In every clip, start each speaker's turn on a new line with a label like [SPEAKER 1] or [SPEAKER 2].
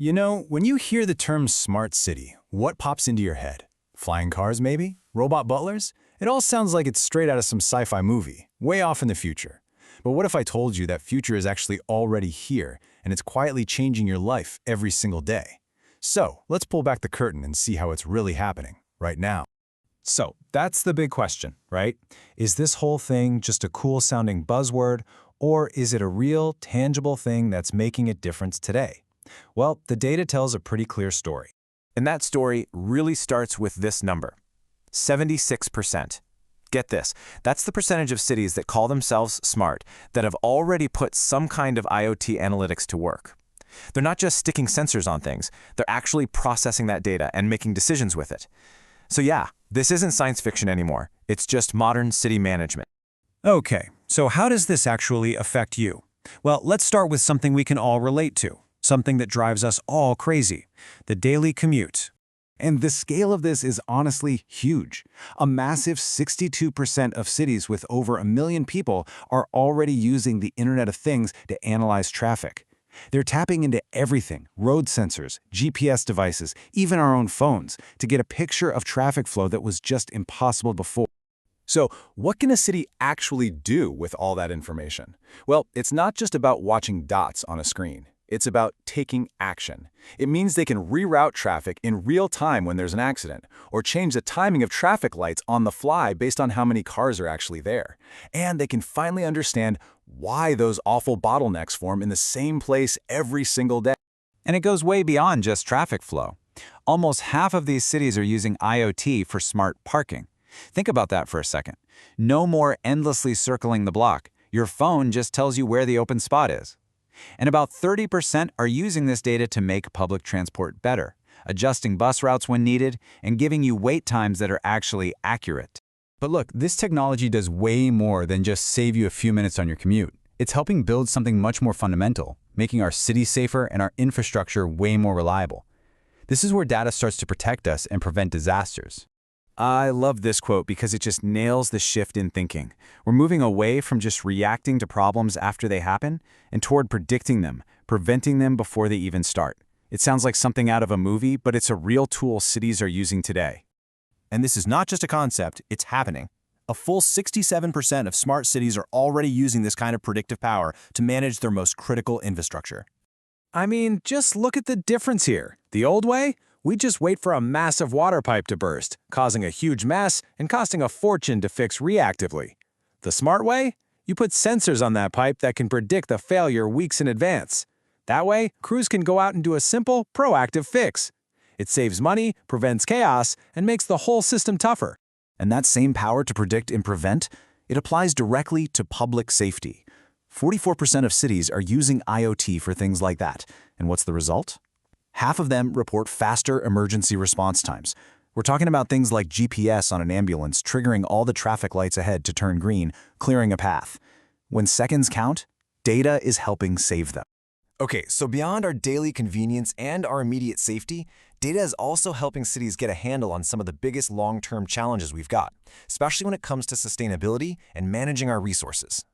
[SPEAKER 1] You know, when you hear the term smart city, what pops into your head? Flying cars, maybe? Robot butlers? It all sounds like it's straight out of some sci-fi movie, way off in the future. But what if I told you that future is actually already here, and it's quietly changing your life every single day? So, let's pull back the curtain and see how it's really happening, right now. So, that's the big question, right? Is this whole thing just a cool-sounding buzzword, or is it a real, tangible thing that's making a difference today? Well, the data tells a pretty clear story.
[SPEAKER 2] And that story really starts with this number, 76%. Get this, that's the percentage of cities that call themselves smart that have already put some kind of IoT analytics to work. They're not just sticking sensors on things, they're actually processing that data and making decisions with it. So yeah, this isn't science fiction anymore, it's just modern city management.
[SPEAKER 3] Okay, so how does this actually affect you? Well, let's start with something we can all relate to. Something that drives us all crazy, the daily commute.
[SPEAKER 4] And the scale of this is honestly huge. A massive 62% of cities with over 1 million people are already using the Internet of Things to analyze traffic. They're tapping into everything, road sensors, GPS devices, even our own phones, to get a picture of traffic flow that was just impossible before.
[SPEAKER 1] So, what can a city actually do with all that information? Well, it's not just about watching dots on a screen. It's about taking action. It means they can reroute traffic in real time when there's an accident, or change the timing of traffic lights on the fly based on how many cars are actually there. And they can finally understand why those awful bottlenecks form in the same place every single day.
[SPEAKER 3] And it goes way beyond just traffic flow. Almost half of these cities are using IoT for smart parking. Think about that for a second. No more endlessly circling the block. Your phone just tells you where the open spot is. And about 30% are using this data to make public transport better, adjusting bus routes when needed, and giving you wait times that are actually accurate.
[SPEAKER 1] But look, this technology does way more than just save you a few minutes on your commute. It's helping build something much more fundamental, making our cities safer and our infrastructure way more reliable. This is where data starts to protect us and prevent disasters.
[SPEAKER 2] I love this quote because it just nails the shift in thinking. We're moving away from just reacting to problems after they happen and toward predicting them, preventing them before they even start. It sounds like something out of a movie, but it's a real tool cities are using today.
[SPEAKER 5] And this is not just a concept, it's happening. A full 67% of smart cities are already using this kind of predictive power to manage their most critical infrastructure.
[SPEAKER 6] I mean, just look at the difference here. The old way? We just wait for a massive water pipe to burst, causing a huge mess and costing a fortune to fix reactively. The smart way? You put sensors on that pipe that can predict the failure weeks in advance. That way, crews can go out and do a simple, proactive fix. It saves money, prevents chaos, and makes the whole system tougher.
[SPEAKER 5] And that same power to predict and prevent, it applies directly to public safety. 44% of cities are using IoT for things like that. And what's the result? Half of them report faster emergency response times. We're talking about things like GPS on an ambulance triggering all the traffic lights ahead to turn green, clearing a path. When seconds count, data is helping save them.
[SPEAKER 7] Okay, so beyond our daily convenience and our immediate safety, data is also helping cities get a handle on some of the biggest long-term challenges we've got, especially when it comes to sustainability and managing our resources.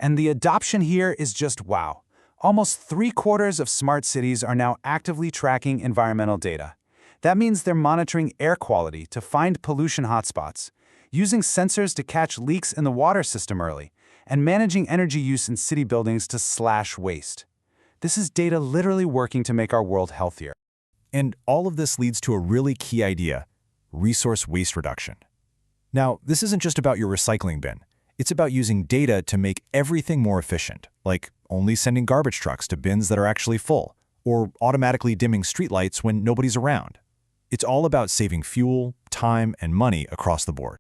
[SPEAKER 4] And the adoption here is just wow. Almost 3/4 of smart cities are now actively tracking environmental data. That means they're monitoring air quality to find pollution hotspots, using sensors to catch leaks in the water system early, and managing energy use in city buildings to slash waste. This is data literally working to make our world healthier.
[SPEAKER 5] And all of this leads to a really key idea: resource waste reduction. Now, this isn't just about your recycling bin. It's about using data to make everything more efficient, like only sending garbage trucks to bins that are actually full, or automatically dimming streetlights when nobody's around. It's all about saving fuel, time, and money across the board.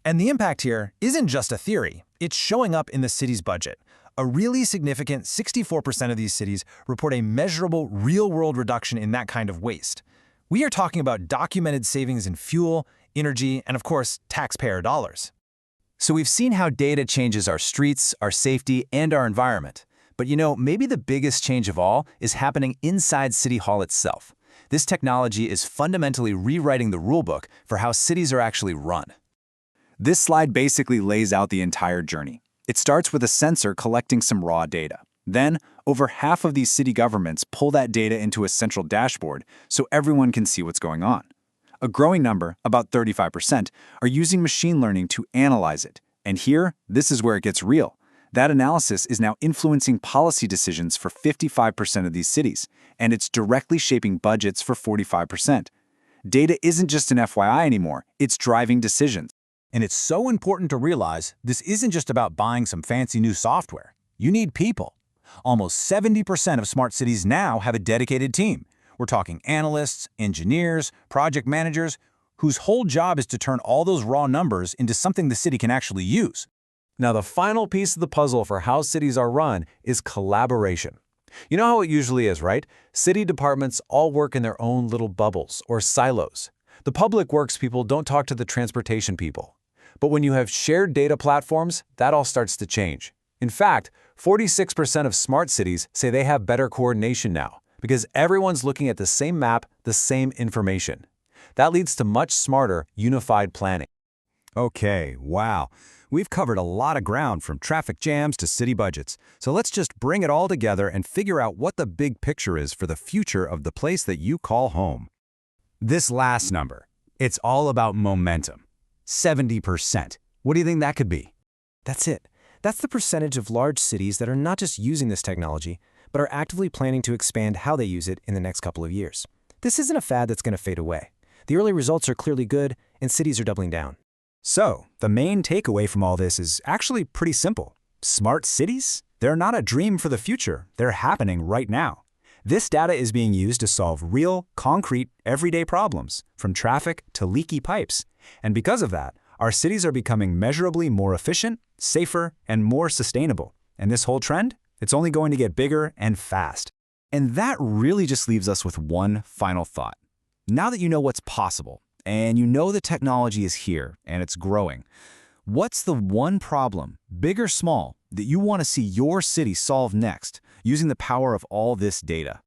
[SPEAKER 8] And the impact here isn't just a theory. It's showing up in the city's budget. A really significant 64% of these cities report a measurable real-world reduction in that kind of waste. We are talking about documented savings in fuel, energy, and of course, taxpayer dollars.
[SPEAKER 3] So we've seen how data changes our streets, our safety, and our environment. But you know, maybe the biggest change of all is happening inside City Hall itself. This technology is fundamentally rewriting the rulebook for how cities are actually run.
[SPEAKER 1] This slide basically lays out the entire journey. It starts with a sensor collecting some raw data. Then,
[SPEAKER 4] Over half of these city governments pull that data into a central dashboard so everyone can see what's going on. A growing number, about 35%, are using machine learning to analyze it. And here, this is where it gets real. That analysis is now influencing policy decisions for 55% of these cities, and it's directly shaping budgets for 45%. Data isn't just an FYI anymore, it's driving decisions.
[SPEAKER 6] And it's so important to realize this isn't just about buying some fancy new software. You need people. Almost 70% of smart cities now have a dedicated team. We're talking analysts, engineers, project managers, whose whole job is to turn all those raw numbers into something the city can actually use.
[SPEAKER 2] Now, the final piece of the puzzle for how cities are run is collaboration. You know how it usually is, right? City departments all work in their own little bubbles or silos. The public works people don't talk to the transportation people. But when you have shared data platforms, that all starts to change. In fact, 46% of smart cities say they have better coordination now because everyone's looking at the same map, the same information. That leads to much smarter, unified planning.
[SPEAKER 1] Okay, wow. We've covered a lot of ground from traffic jams to city budgets. So let's just bring it all together and figure out what the big picture is for the future of the place that you call home. This last number, it's all about momentum. 70%. What do you think that could be?
[SPEAKER 8] That's it. That's the percentage of large cities that are not just using this technology, but are actively planning to expand how they use it in the next couple of years. This isn't a fad that's going to fade away. The early results are clearly good, and cities are doubling down.
[SPEAKER 1] So, the main takeaway from all this is actually pretty simple. Smart cities? They're not a dream for the future. They're happening right now. This data is being used to solve real, concrete, everyday problems, from traffic to leaky pipes. And because of that, our cities are becoming measurably more efficient, safer, and more sustainable. And this whole trend? It's only going to get bigger and fast. And that really just leaves us with one final thought. Now that you know what's possible, and you know the technology is here and it's growing, what's the one problem, big or small, that you want to see your city solve next using the power of all this data?